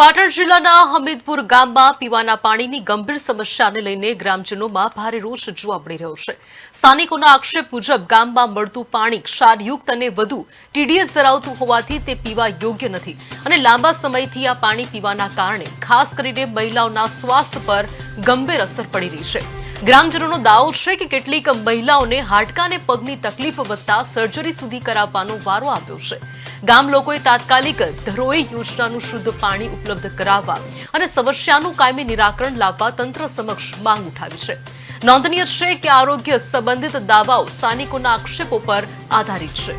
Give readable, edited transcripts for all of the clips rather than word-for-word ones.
પાટણ જિલ્લાના હમીદપુર ગામમાં પીવાના પાણીની ગંભીર સમસ્યાને લઈને ગ્રામજનોમાં ભારે રોષ જોવા મળી રહ્યો છે। સ્થાનિકોના આક્ષેપ મુજબ ગામમાં મળતું પાણી ક્ષારયુક્ત અને વધુ ટીડીએસ ધરાવતું હોવાથી તે પીવા યોગ્ય નથી અને લાંબા સમયથી આ પાણી પીવાના કારણે ખાસ કરીને મહિલાઓના સ્વાસ્થ્ય પર ગંભીર અસર પડી રહી છે। ગ્રામજનોનો દાવો છે કે કેટલીક મહિલાઓને હાડકા અને પગની તકલીફ વધતા સર્જરી સુધી કરાવવાનો વારો આવ્યો છે। ગામ લોકોએ તાત્કાલિક ધરોઈ યોજનાનું શુદ્ધ પાણી ઉપલબ્ધ કરાવવા અને સમસ્યાનું કાયમી નિરાકરણ લાવવા તંત્ર સમક્ષ માંગ ઉઠાવી છે। નોંધનીય છે કે આરોગ્ય સંબંધિત દાવાઓ સ્થાનિકોના આક્ષેપો પર આધારિત છે।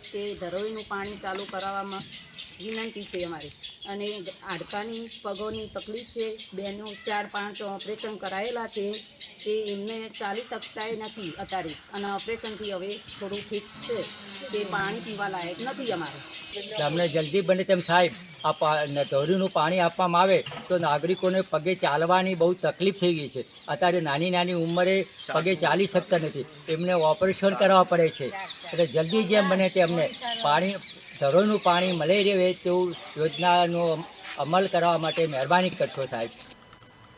તે ધરોઈનું પાણી ચાલુ કરાવવામાં વિનંતી છે અમારી। અને હાડકાની પગોની તકલીફ છે, બેનું 4-5 ઓપરેશન કરાયેલા છે, તે એમને ચાલી શકતા નથી અત્યારે અને ઓપરેશનથી હવે થોડું ઠીક છે, તે પાણી પીવા લાયક નથી અમારે। અમને જલ્દી બને તેમ સાહેબ આ ધરોઈનું પાણી આપવામાં આવે તો નાગરિકોને પગે ચાલવાની બહુ તકલીફ થઈ ગઈ છે। અત્યારે નાની નાની ઉંમરે પગે ચાલી શકતા નથી, એમને ઓપરેશન કરવા પડે છે। એટલે જલ્દી જેમ બને તેમને પાણી ધરોઈનું પાણી મળી રહે તેવું યોજનાનો અમલ કરવા માટે મહેરબાની કરશો સાહેબ।